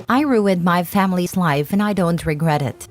I ruined my family's life and I don't regret it.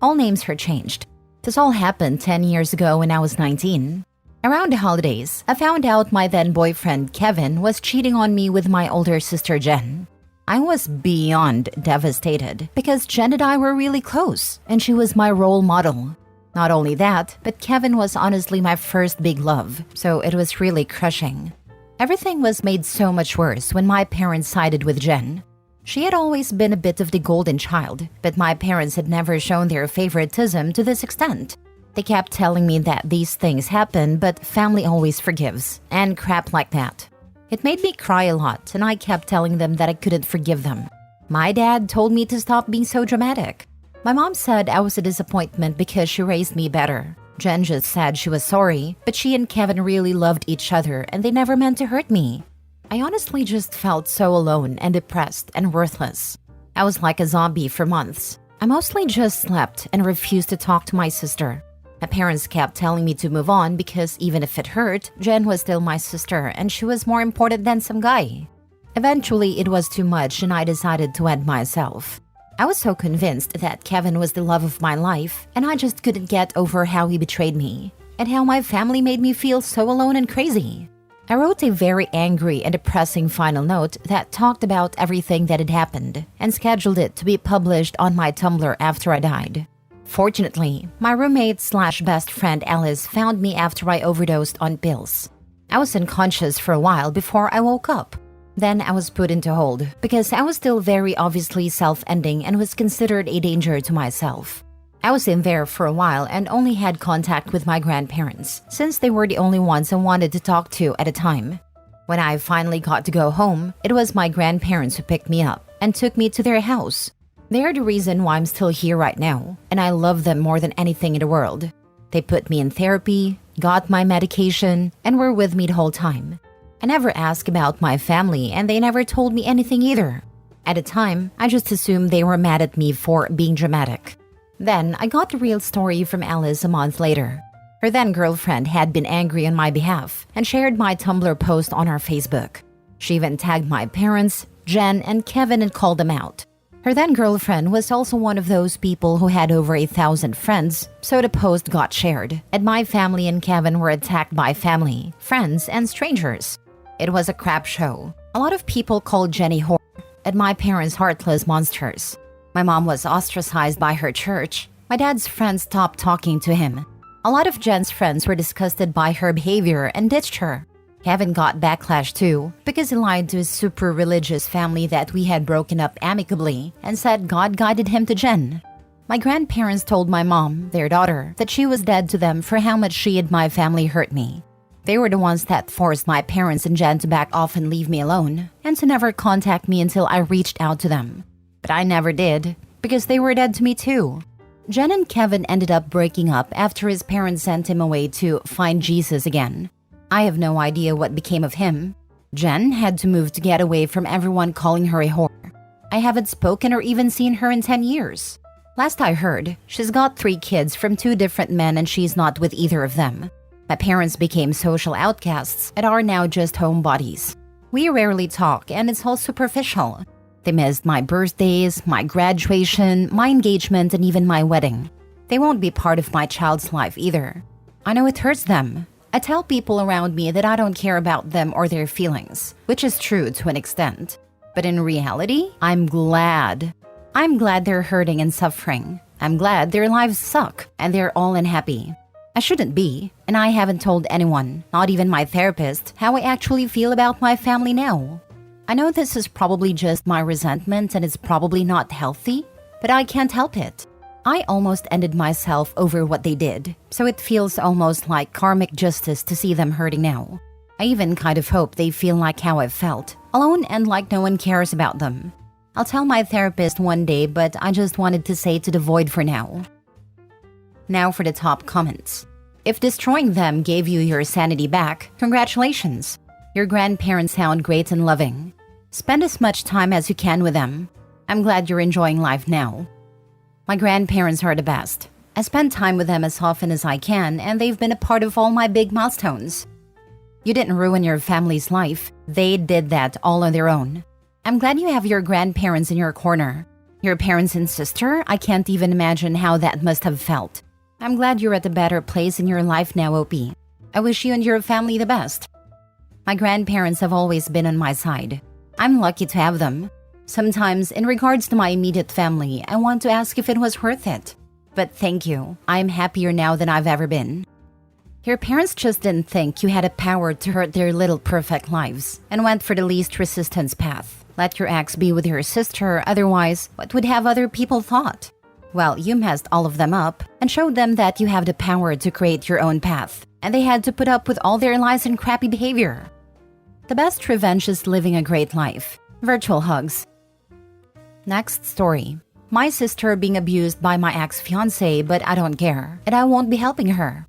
All names are changed. This all happened 10 years ago when I was 19. Around the holidays, I found out my then boyfriend Kevin was cheating on me with my older sister Jen. I was beyond devastated because Jen and I were really close and she was my role model. Not only that, but Kevin was honestly my first big love, so it was really crushing. Everything was made so much worse when my parents sided with Jen. She had always been a bit of the golden child, but my parents had never shown their favoritism to this extent. They kept telling me that these things happen, but family always forgives, and crap like that. It made me cry a lot, and I kept telling them that I couldn't forgive them. My dad told me to stop being so dramatic. My mom said I was a disappointment because she raised me better. Jen just said she was sorry, but she and Kevin really loved each other and they never meant to hurt me. I honestly just felt so alone and depressed and worthless. I was like a zombie for months. I mostly just slept and refused to talk to my sister. My parents kept telling me to move on because even if it hurt, Jen was still my sister and she was more important than some guy. Eventually, it was too much and I decided to end myself. I was so convinced that Kevin was the love of my life and I just couldn't get over how he betrayed me and how my family made me feel so alone and crazy. I wrote a very angry and depressing final note that talked about everything that had happened and scheduled it to be published on my Tumblr after I died. Fortunately, my roommate/best friend Alice found me after I overdosed on pills. I was unconscious for a while before I woke up. Then I was put into hold because I was still very obviously self-ending and was considered a danger to myself. I was in there for a while and only had contact with my grandparents since they were the only ones I wanted to talk to at a time. When I finally got to go home, it was my grandparents who picked me up and took me to their house. They are the reason why I'm still here right now, and I love them more than anything in the world. They put me in therapy, got my medication, and were with me the whole time. I never asked about my family, and they never told me anything either. At the time, I just assumed they were mad at me for being dramatic. Then, I got the real story from Alice a month later. Her then-girlfriend had been angry on my behalf and shared my Tumblr post on our Facebook. She even tagged my parents, Jen, and Kevin and called them out. Her then-girlfriend was also one of those people who had over 1,000 friends, so the post got shared, and my family and Kevin were attacked by family, friends, and strangers. It was a crap show. A lot of people called Jenny whore, and my parents heartless monsters. My mom was ostracized by her church. My dad's friends stopped talking to him. A lot of Jen's friends were disgusted by her behavior and ditched her. Kevin got backlash too because he lied to his super religious family that we had broken up amicably and said God guided him to Jen. My grandparents told my mom, their daughter, that she was dead to them for how much she and my family hurt me. They were the ones that forced my parents and Jen to back off and leave me alone and to never contact me until I reached out to them. But I never did because they were dead to me too. Jen and Kevin ended up breaking up after his parents sent him away to find Jesus again. I have no idea what became of him. Jen had to move to get away from everyone calling her a whore. I haven't spoken or even seen her in 10 years. Last I heard, she's got 3 kids from 2 different men and she's not with either of them. My parents became social outcasts and are now just homebodies. We rarely talk and it's all superficial. They missed my birthdays, my graduation, my engagement, and even my wedding. They won't be part of my child's life either. I know it hurts them. I tell people around me that I don't care about them or their feelings, which is true to an extent. But in reality, I'm glad. I'm glad they're hurting and suffering. I'm glad their lives suck and they're all unhappy. I shouldn't be, and I haven't told anyone, not even my therapist, how I actually feel about my family now. I know this is probably just my resentment and it's probably not healthy, but I can't help it. I almost ended myself over what they did, so it feels almost like karmic justice to see them hurting now. I even kind of hope they feel like how I've felt, alone and like no one cares about them. I'll tell my therapist one day, but I just wanted to say to the void for now. Now for the top comments. If destroying them gave you your sanity back, congratulations. Your grandparents sound great and loving. Spend as much time as you can with them. I'm glad you're enjoying life now. My grandparents are the best. I spend time with them as often as I can, and they've been a part of all my big milestones. You didn't ruin your family's life. They did that all on their own. I'm glad you have your grandparents in your corner. Your parents and sister, I can't even imagine how that must have felt. I'm glad you're at a better place in your life now, Opie. I wish you and your family the best. My grandparents have always been on my side. I'm lucky to have them. Sometimes, in regards to my immediate family, I want to ask if it was worth it. But thank you. I'm happier now than I've ever been. Your parents just didn't think you had a power to hurt their little perfect lives and went for the least resistance path. Let your ex be with your sister, otherwise, what would have other people thought? Well, you messed all of them up and showed them that you have the power to create your own path, and they had to put up with all their lies and crappy behavior. The best revenge is living a great life. Virtual hugs. Next story. My sister being abused by my ex-fiancé, but I don't care, and I won't be helping her.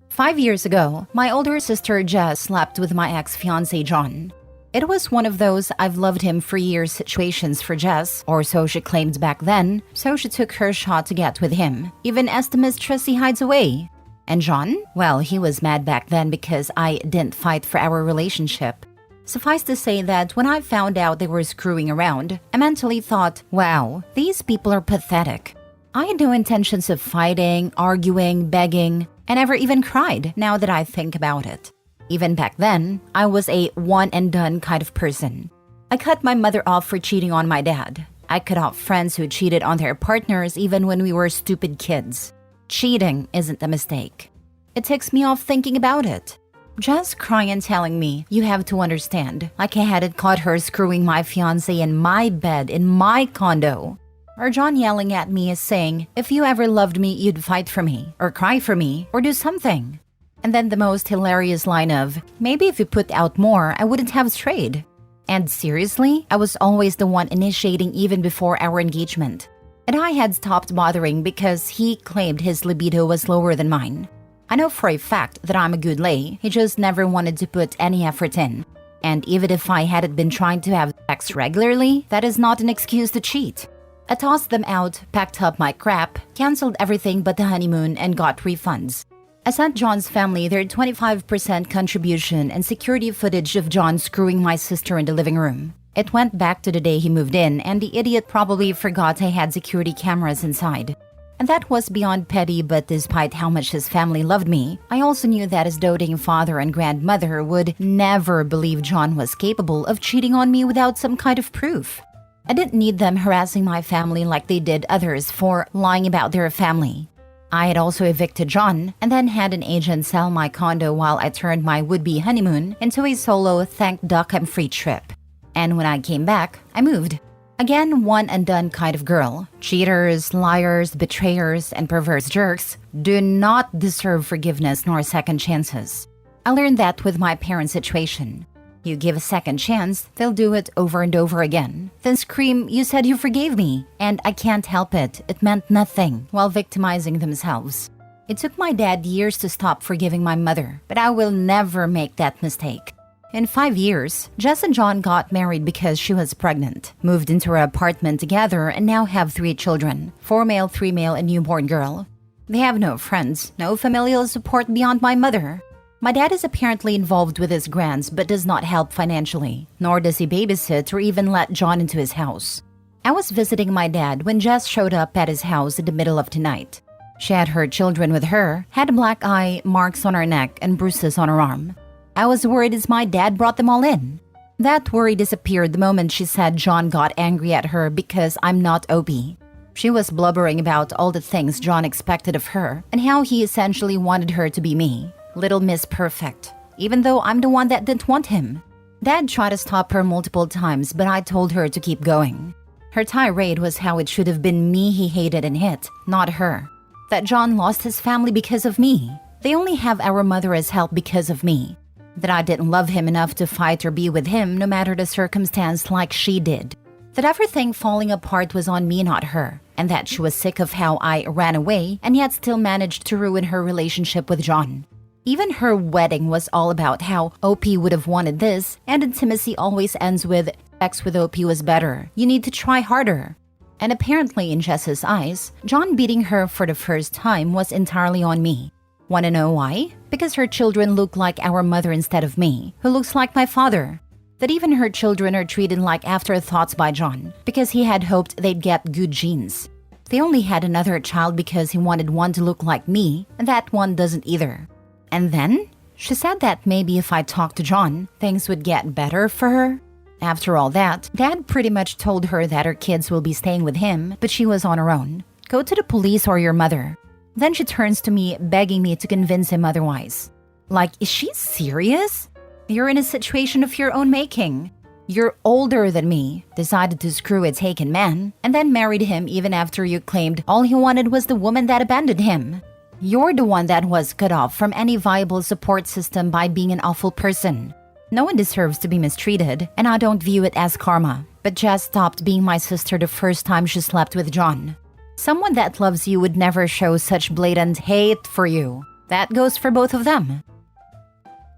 5 years ago, my older sister Jess slept with my ex-fiancé John. It was one of those I've loved him for years situations for Jess, or so she claimed back then, so she took her shot to get with him, even as the mistress he hides away. And John? Well, he was mad back then because I didn't fight for our relationship. Suffice to say that when I found out they were screwing around, I mentally thought, wow, these people are pathetic. I had no intentions of fighting, arguing, begging, and never even cried now that I think about it. Even back then, I was a one-and-done kind of person. I cut my mother off for cheating on my dad. I cut off friends who cheated on their partners even when we were stupid kids. Cheating isn't a mistake. It takes me off thinking about it. Just crying and telling me, you have to understand, like I hadn't caught her screwing my fiancé in my bed in my condo. Or John yelling at me as saying, if you ever loved me, you'd fight for me, or cry for me, or do something. And then the most hilarious line of, maybe if you put out more, I wouldn't have strayed. And seriously, I was always the one initiating even before our engagement. And I had stopped bothering because he claimed his libido was lower than mine. I know for a fact that I'm a good lay, he just never wanted to put any effort in. And even if I hadn't been trying to have sex regularly, that is not an excuse to cheat. I tossed them out, packed up my crap, canceled everything but the honeymoon, and got refunds. I sent John's family their 25% contribution and security footage of John screwing my sister in the living room. It went back to the day he moved in, and the idiot probably forgot I had security cameras inside. And that was beyond petty, but despite how much his family loved me, I also knew that his doting father and grandmother would never believe John was capable of cheating on me without some kind of proof. I didn't need them harassing my family like they did others for lying about their family. I had also evicted John and then had an agent sell my condo while I turned my would-be honeymoon into a solo thank duck I'm free trip. And when I came back, I moved. Again, one and done kind of girl. Cheaters, liars, betrayers, and perverse jerks do not deserve forgiveness nor second chances. I learned that with my parents' situation. You give a second chance, they'll do it over and over again. Then scream, you said you forgave me. And I can't help it. It meant nothing, while victimizing themselves. It took my dad years to stop forgiving my mother, but I will never make that mistake. In 5 years, Jess and John got married because she was pregnant, moved into her apartment together, and now have 3 children, 4 male, 3 male, and newborn girl. They have no friends, no familial support beyond my mother. My dad is apparently involved with his grands but does not help financially, nor does he babysit or even let John into his house. I was visiting my dad when Jess showed up at his house in the middle of the night. She had her children with her, had a black eye, marks on her neck, and bruises on her arm. I was worried as my dad brought them all in. That worry disappeared the moment she said John got angry at her because I'm not Opie. She was blubbering about all the things John expected of her and how he essentially wanted her to be me. Little Miss Perfect, even though I'm the one that didn't want him. Dad tried to stop her multiple times, but I told her to keep going. Her tirade was how it should have been me he hated and hit, not her. That John lost his family because of me. They only have our mother as help because of me. That I didn't love him enough to fight or be with him no matter the circumstance like she did. That everything falling apart was on me, not her. And that she was sick of how I ran away and yet still managed to ruin her relationship with John. Even her wedding was all about how OP would have wanted this, and intimacy always ends with, sex with OP was better, you need to try harder. And apparently in Jess's eyes, John beating her for the first time was entirely on me. Wanna know why? Because her children look like our mother instead of me, who looks like my father. That even her children are treated like afterthoughts by John because he had hoped they'd get good genes. They only had another child because he wanted one to look like me, and that one doesn't either. And then, she said that maybe if I talked to John, things would get better for her. After all that, Dad pretty much told her that her kids will be staying with him, but she was on her own. Go to the police or your mother. Then she turns to me, begging me to convince him otherwise. Like, is she serious? You're in a situation of your own making. You're older than me, decided to screw a taken man, and then married him even after you claimed all he wanted was the woman that abandoned him. You're the one that was cut off from any viable support system by being an awful person. No one deserves to be mistreated, and I don't view it as karma, but Jess stopped being my sister the first time she slept with John. Someone that loves you would never show such blatant hate for you. That goes for both of them.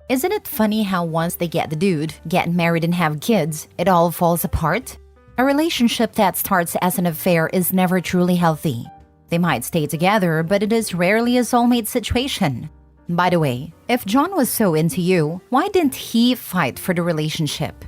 Isn't it funny how once they get the dude, get married and have kids, it all falls apart? A relationship that starts as an affair is never truly healthy. They might stay together, but it is rarely a soulmate situation. By the way, if John was so into you, why didn't he fight for the relationship?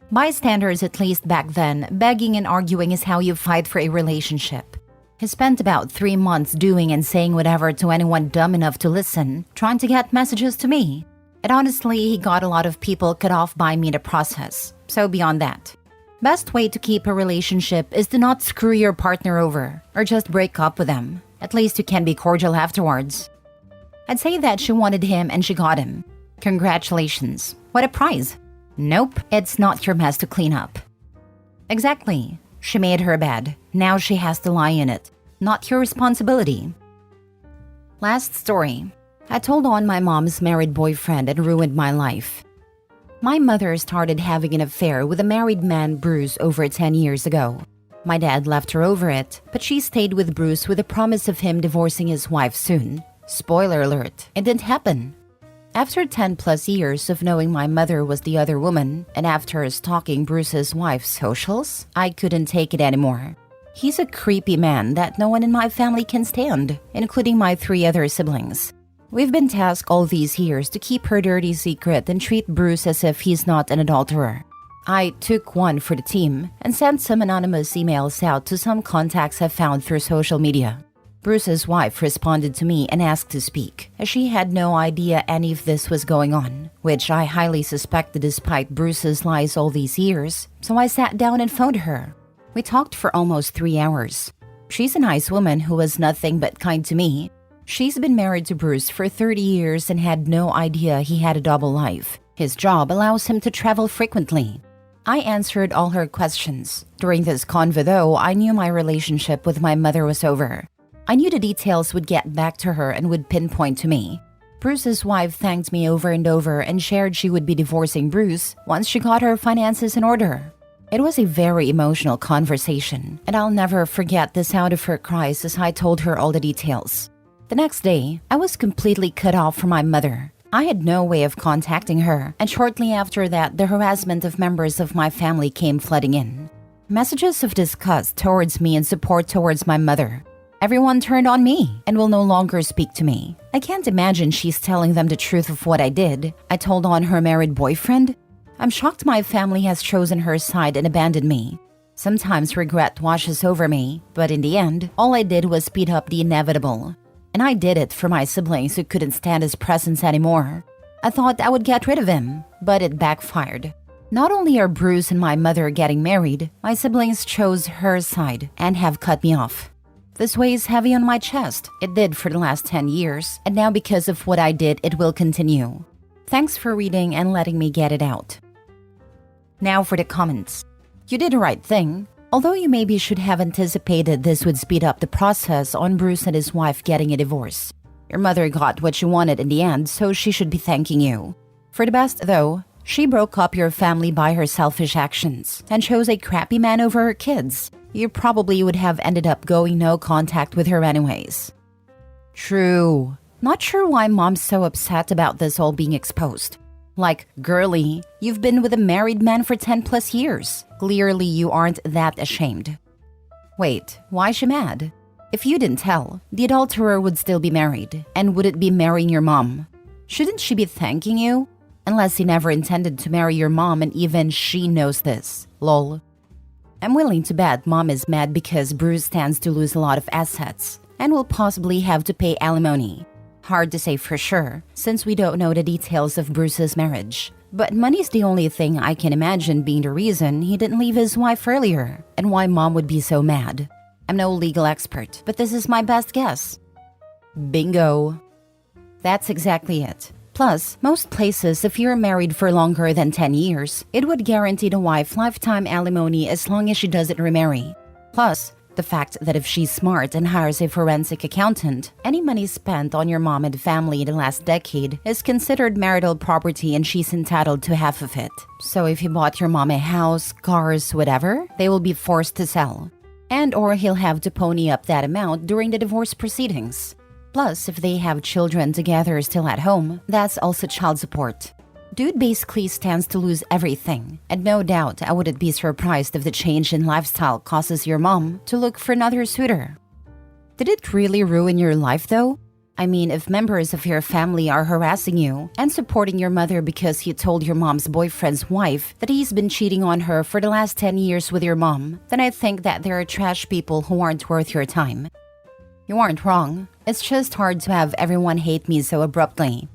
By standards, at least back then, begging and arguing is how you fight for a relationship. He spent about 3 months doing and saying whatever to anyone dumb enough to listen, trying to get messages to me. And honestly, he got a lot of people cut off by me in the process. So beyond that, best way to keep a relationship is to not screw your partner over or just break up with them. At least you can be cordial afterwards. I'd say that she wanted him and she got him. Congratulations. What a prize. Nope, it's not your mess to clean up. Exactly. She made her bed. Now she has to lie in it. Not your responsibility. Last story. I told on my mom's married boyfriend and ruined my life. My mother started having an affair with a married man, Bruce, over 10 years ago. My dad left her over it, but she stayed with Bruce with a promise of him divorcing his wife soon. Spoiler alert, it didn't happen. After 10 plus years of knowing my mother was the other woman, and after stalking Bruce's wife's socials, I couldn't take it anymore. He's a creepy man that no one in my family can stand, including my 3 other siblings. We've been tasked all these years to keep her dirty secret and treat Bruce as if he's not an adulterer. I took one for the team and sent some anonymous emails out to some contacts I found through social media. Bruce's wife responded to me and asked to speak, as she had no idea any of this was going on, which I highly suspected despite Bruce's lies all these years, so I sat down and phoned her. We talked for almost 3 hours. She's a nice woman who was nothing but kind to me. She's been married to Bruce for 30 years and had no idea he had a double life. His job allows him to travel frequently. I answered all her questions. During this convo though, I knew my relationship with my mother was over. I knew the details would get back to her and would pinpoint to me. Bruce's wife thanked me over and over and shared she would be divorcing Bruce once she got her finances in order. It was a very emotional conversation, and I'll never forget the sound of her cries as I told her all the details. The next day, I was completely cut off from my mother. I had no way of contacting her, and shortly after that, the harassment of members of my family came flooding in. Messages of disgust towards me and support towards my mother. Everyone turned on me and will no longer speak to me. I can't imagine she's telling them the truth of what I did. I told on her married boyfriend. I'm shocked my family has chosen her side and abandoned me. Sometimes regret washes over me, but in the end, all I did was speed up the inevitable. And I did it for my siblings who couldn't stand his presence anymore. I thought I would get rid of him, but it backfired. Not only are Bruce and my mother getting married, my siblings chose her side and have cut me off. This weighs heavy on my chest. It did for the last 10 years, and now because of what I did, it will continue. Thanks for reading and letting me get it out. Now for the comments. You did the right thing. Although you maybe should have anticipated this would speed up the process on Bruce and his wife getting a divorce. Your mother got what she wanted in the end, so she should be thanking you. For the best, though, she broke up your family by her selfish actions and chose a crappy man over her kids. You probably would have ended up going no contact with her anyways. True. Not sure why mom's so upset about this all being exposed. Like, girly, you've been with a married man for 10 plus years. Clearly you aren't that ashamed. Wait, why is she mad? If you didn't tell, the adulterer would still be married, and wouldn't be marrying your mom. Shouldn't she be thanking you? Unless he never intended to marry your mom and even she knows this. Lol. I'm willing to bet mom is mad because Bruce stands to lose a lot of assets and will possibly have to pay alimony. Hard to say for sure, since we don't know the details of Bruce's marriage. But money's the only thing I can imagine being the reason he didn't leave his wife earlier, and why mom would be so mad. I'm no legal expert, but this is my best guess. Bingo. That's exactly it. Plus, most places, if you're married for longer than 10 years, it would guarantee the wife lifetime alimony as long as she doesn't remarry. Plus, the fact that if she's smart and hires a forensic accountant, any money spent on your mom and family in the last decade is considered marital property and she's entitled to half of it. So if you bought your mom a house, cars, whatever, they will be forced to sell. And or he'll have to pony up that amount during the divorce proceedings. Plus, if they have children together still at home, that's also child support. Dude basically stands to lose everything, and no doubt I wouldn't be surprised if the change in lifestyle causes your mom to look for another suitor. Did it really ruin your life though? I mean, if members of your family are harassing you and supporting your mother because you told your mom's boyfriend's wife that he's been cheating on her for the last 10 years with your mom, then I think that there are trash people who aren't worth your time. You aren't wrong. It's just hard to have everyone hate me so abruptly.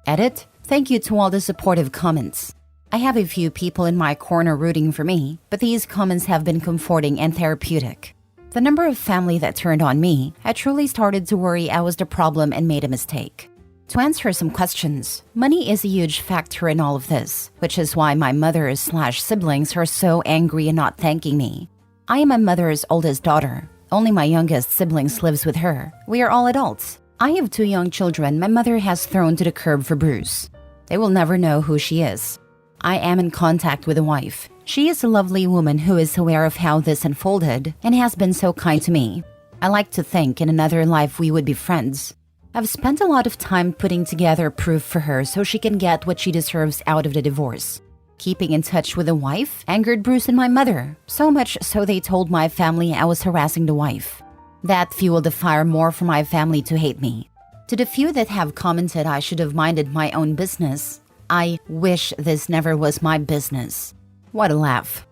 Edit. Thank you to all the supportive comments. I have a few people in my corner rooting for me, but these comments have been comforting and therapeutic. The number of family that turned on me, I truly started to worry I was the problem and made a mistake. To answer some questions, money is a huge factor in all of this, which is why my mother/siblings are so angry and not thanking me. I am my mother's oldest daughter. Only my youngest siblings lives with her. We are all adults. I have 2 young children my mother has thrown to the curb for Bruce. They will never know who she is. I am in contact with a wife. She is a lovely woman who is aware of how this unfolded and has been so kind to me. I like to think in another life we would be friends. I've spent a lot of time putting together proof for her so she can get what she deserves out of the divorce. Keeping in touch with the wife angered Bruce and my mother, so much so they told my family I was harassing the wife. That fueled the fire more for my family to hate me. To the few that have commented I should have minded my own business, I wish this never was my business. What a laugh.